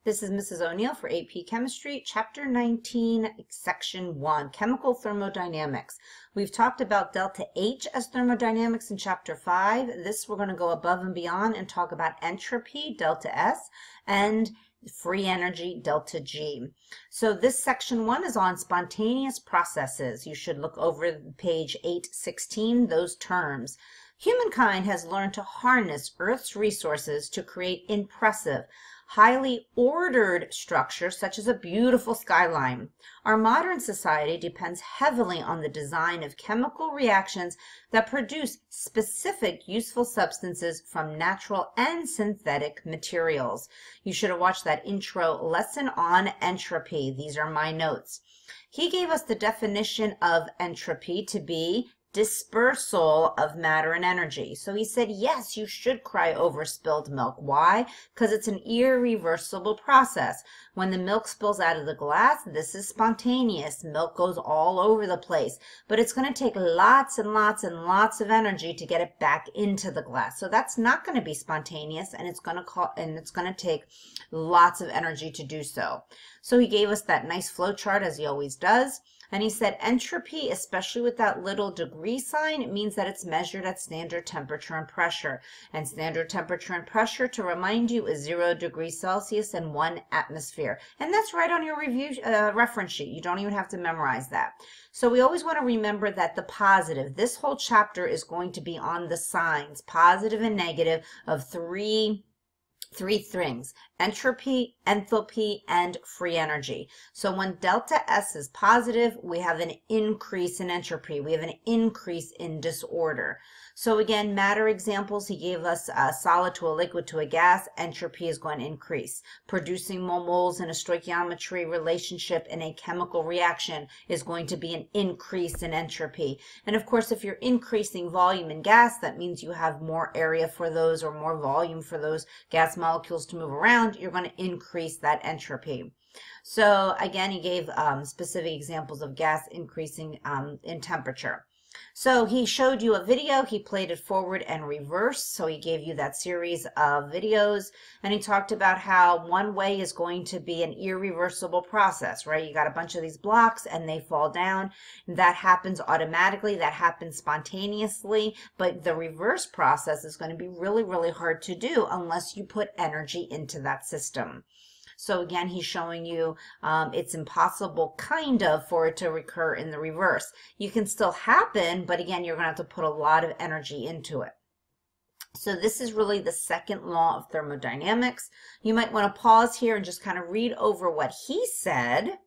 This is Mrs. O'Neill for AP Chemistry, Chapter 19, Section 1, Chemical Thermodynamics. We've talked about delta H as thermodynamics in Chapter 5. This we're going to go above and beyond and talk about entropy, delta S, and free energy, delta G. So this Section 1 is on spontaneous processes. You should look over page 816, those terms. Humankind has learned to harness Earth's resources to create impressive, highly ordered structures such as a beautiful skyline. Our modern society depends heavily on the design of chemical reactions that produce specific useful substances from natural and synthetic materials. You should have watched that intro lesson on entropy. These are my notes. He gave us the definition of entropy to be dispersal of matter and energy. So he said, yes, you should cry over spilled milk. Why? Because it's an irreversible process. When the milk spills out of the glass, this is spontaneous. Milk goes all over the place, but it's going to take lots and lots and lots of energy to get it back into the glass. So that's not going to be spontaneous, and it's going to take lots of energy to do so. So he gave us that nice flow chart, as he always does. And he said entropy, especially with that little degree sign, it means that it's measured at standard temperature and pressure. And standard temperature and pressure, to remind you, is 0 degrees Celsius and 1 atmosphere. And that's right on your review reference sheet. You don't even have to memorize that. So we always want to remember that the positive, this whole chapter is going to be on the signs, positive and negative, of three things: entropy, enthalpy, and free energy. So when delta S is positive, we have an increase in entropy. We have an increase in disorder. So again, matter examples, he gave us a solid to a liquid to a gas. Entropy is going to increase. Producing more moles in a stoichiometry relationship in a chemical reaction is going to be an increase in entropy. And of course, if you're increasing volume in gas, that means you have more area for those, or more volume for those gas molecules to move around. You're going to increase that entropy. So again, he gave specific examples of gas increasing in temperature. So he showed you a video, he played it forward and reverse, so he gave you that series of videos, and he talked about how one way is going to be an irreversible process, right? You got a bunch of these blocks and they fall down. That happens automatically, that happens spontaneously, but the reverse process is going to be really, really hard to do unless you put energy into that system. So again, he's showing you it's impossible, kind of, for it to recur in the reverse. You can still happen, but again, you're going to have to put a lot of energy into it. So this is really the second law of thermodynamics. You might want to pause here and just kind of read over what he said.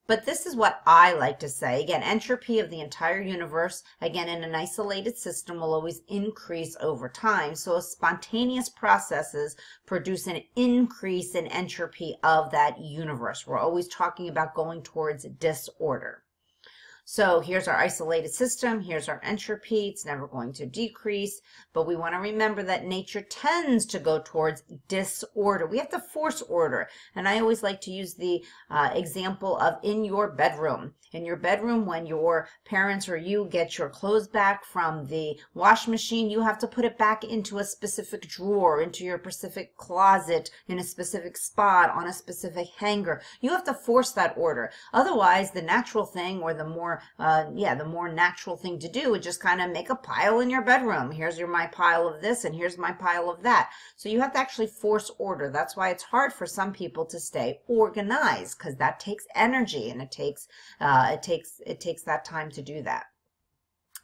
But this is what I like to say. Again, entropy of the entire universe, again, in an isolated system, will always increase over time. So spontaneous processes produce an increase in entropy of that universe. We're always talking about going towards disorder. So here's our isolated system, here's our entropy. It's never going to decrease, but we want to remember that nature tends to go towards disorder. We have to force order, and I always like to use the example of in your bedroom. In your bedroom, when your parents or you get your clothes back from the wash machine, you have to put it back into a specific drawer, into your specific closet, in a specific spot, on a specific hanger. You have to force that order. Otherwise, the natural thing, or the more natural thing to do would just kind of make a pile in your bedroom. Here's my pile of this, and here's my pile of that. So you have to actually force order. That's why it's hard for some people to stay organized, because that takes energy, and it takes that time to do that.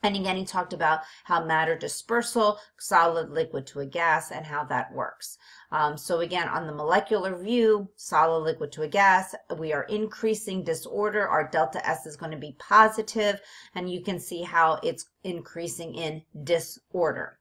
And again, he talked about how matter dispersal, solid liquid to a gas, and how that works. So again, on the molecular view, solid liquid to a gas, we are increasing disorder. Our delta S is going to be positive, and you can see how it's increasing in disorder.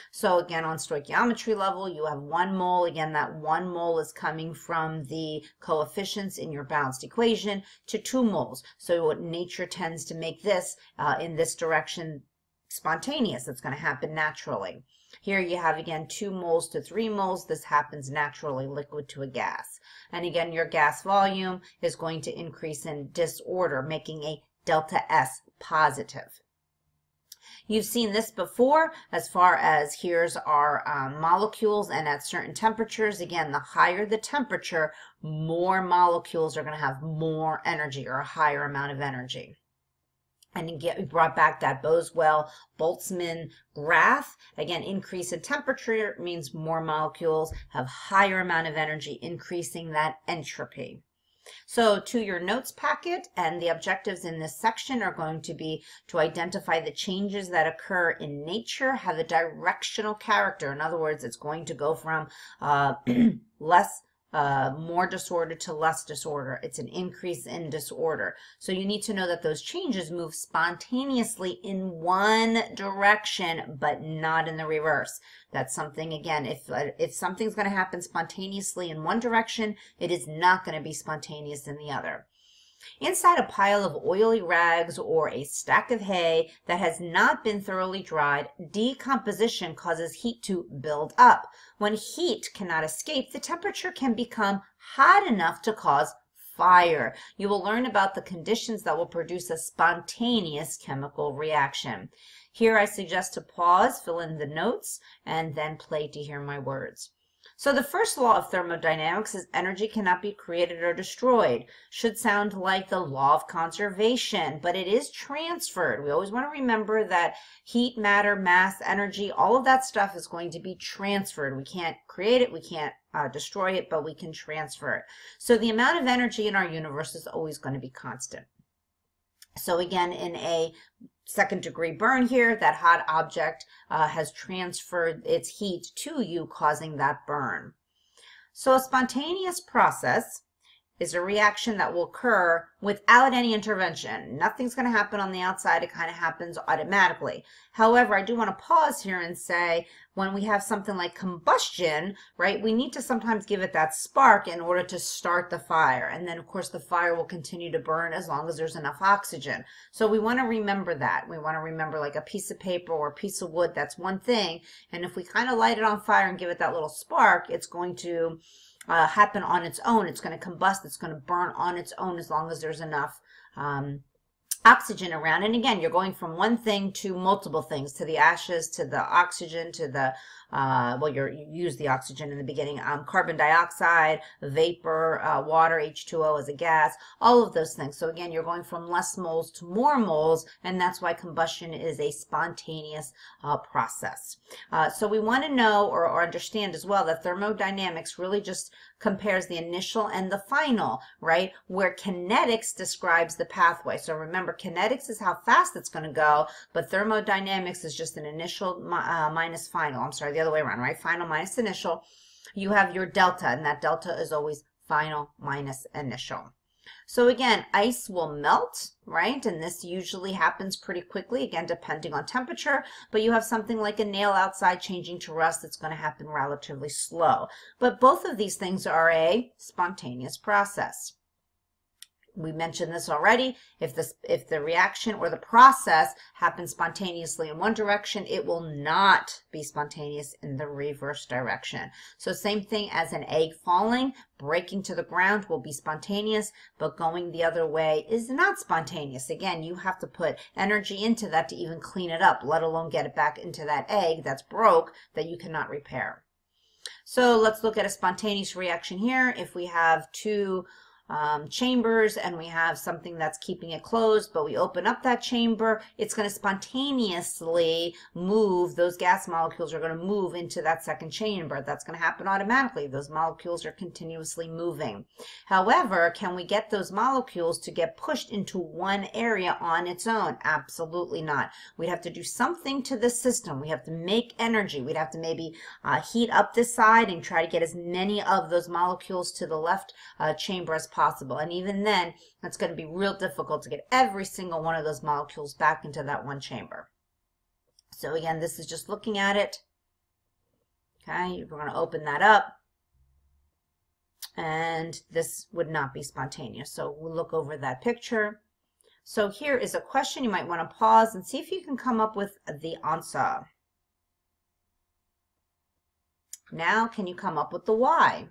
So again, on stoichiometry level, you have 1 mole. Again, that 1 mole is coming from the coefficients in your balanced equation to 2 moles. So what nature tends to make this in this direction spontaneous. It's going to happen naturally. Here you have, again, 2 moles to 3 moles. This happens naturally, liquid to a gas. And again, your gas volume is going to increase in disorder, making a delta S positive. You've seen this before as far as here's our molecules, and at certain temperatures, again, the higher the temperature, more molecules are going to have more energy or a higher amount of energy. And we brought back that Boswell-Boltzmann graph. Again, increase in temperature means more molecules have higher amount of energy, increasing that entropy. So to your notes packet, and the objectives in this section are going to be to identify the changes that occur in nature, have a directional character. In other words, it's going to go from more disorder to less disorder. It's an increase in disorder. So you need to know that those changes move spontaneously in one direction, but not in the reverse. That's something, again, if something's going to happen spontaneously in one direction, it is not going to be spontaneous in the other. Inside a pile of oily rags or a stack of hay that has not been thoroughly dried, decomposition causes heat to build up. When heat cannot escape, the temperature can become hot enough to cause fire. You will learn about the conditions that will produce a spontaneous chemical reaction. Here I suggest to pause, fill in the notes, and then play to hear my words. So the first law of thermodynamics is energy cannot be created or destroyed. Should sound like the law of conservation, but it is transferred. We always want to remember that heat, matter, mass, energy, all of that stuff is going to be transferred. We can't create it, we can't destroy it, but we can transfer it. So the amount of energy in our universe is always going to be constant. So again, in a second-degree burn here, that hot object has transferred its heat to you, causing that burn. So a spontaneous process is a reaction that will occur without any intervention. Nothing's going to happen on the outside. It kind of happens automatically. However, I do want to pause here and say when we have something like combustion, right, we need to sometimes give it that spark in order to start the fire. And then, of course, the fire will continue to burn as long as there's enough oxygen. So we want to remember that. We want to remember like a piece of paper or a piece of wood, that's one thing. And if we kind of light it on fire and give it that little spark, it's going to happen on its own. It's going to combust. It's going to burn on its own as long as there's enough oxygen around. And again, you're going from one thing to multiple things, to the ashes, to the oxygen, to the, you use the oxygen in the beginning, carbon dioxide, vapor, water, H2O as a gas, all of those things. So again, you're going from less moles to more moles, and that's why combustion is a spontaneous process. So we want to know or understand as well that thermodynamics really just compares the initial and the final, right? Where kinetics describes the pathway. So remember, kinetics is how fast it's going to go, but thermodynamics is just an initial minus final. I'm sorry, the other way around, right? Final minus initial. You have your delta, and that delta is always final minus initial. So again, ice will melt, right? And this usually happens pretty quickly, again, depending on temperature. But you have something like a nail outside changing to rust. It's going to happen relatively slow. But both of these things are a spontaneous process. We mentioned this already. If the reaction or the process happens spontaneously in one direction, it will not be spontaneous in the reverse direction. So same thing as an egg falling, breaking to the ground will be spontaneous, but going the other way is not spontaneous. Again, you have to put energy into that to even clean it up, let alone get it back into that egg that's broke that you cannot repair. So let's look at a spontaneous reaction here. If we have two chambers and we have something that's keeping it closed, but we open up that chamber, it's going to spontaneously move. Those gas molecules are going to move into that second chamber. That's going to happen automatically. Those molecules are continuously moving. However, can we get those molecules to get pushed into one area on its own? Absolutely not. We'd have to do something to the system. We have to make energy. We'd have to maybe heat up this side and try to get as many of those molecules to the left chamber as possible. And even then, it's going to be real difficult to get every single one of those molecules back into that one chamber. So again, this is just looking at it. Okay, we're going to open that up. And this would not be spontaneous. So we'll look over that picture. So here is a question. You might want to pause and see if you can come up with the answer. Now, can you come up with the why?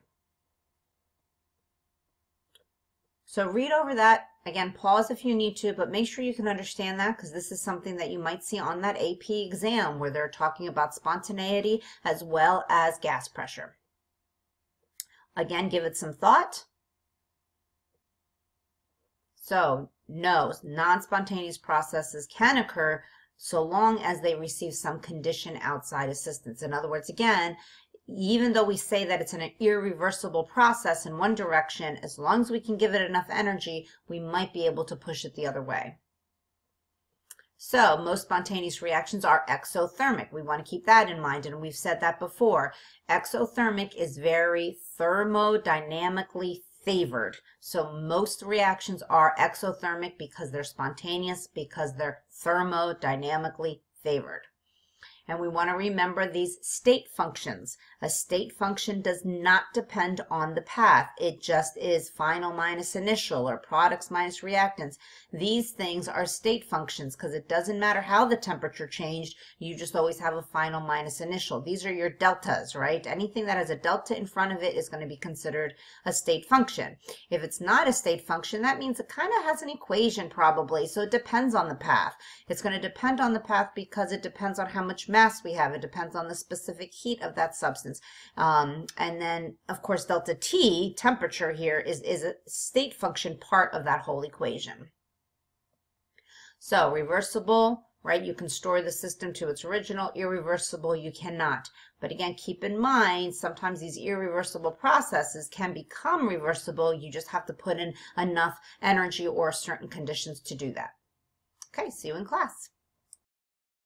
So read over that Again, pause if you need to, but make sure you can understand that because this is something that you might see on that AP exam where they're talking about spontaneity as well as gas pressure. Again, give it some thought. So, no, non-spontaneous processes can occur so long as they receive some condition outside assistance. In other words, again, even though we say that it's an irreversible process in one direction, as long as we can give it enough energy, we might be able to push it the other way. So most spontaneous reactions are exothermic. We want to keep that in mind, and we've said that before. Exothermic is very thermodynamically favored. So most reactions are exothermic because they're spontaneous, because they're thermodynamically favored. And we want to remember these state functions. A state function does not depend on the path. It just is final minus initial or products minus reactants. These things are state functions because it doesn't matter how the temperature changed. You just always have a final minus initial. These are your deltas, right? Anything that has a delta in front of it is going to be considered a state function. If it's not a state function, that means it kind of has an equation probably. So it depends on the path. It's going to depend on the path because it depends on how much mass we have. It depends on the specific heat of that substance. And then, of course, delta T, temperature here, is a state function part of that whole equation. So reversible, right? You can store the system to its original. Irreversible, you cannot. But again, keep in mind, sometimes these irreversible processes can become reversible. You just have to put in enough energy or certain conditions to do that. Okay, see you in class.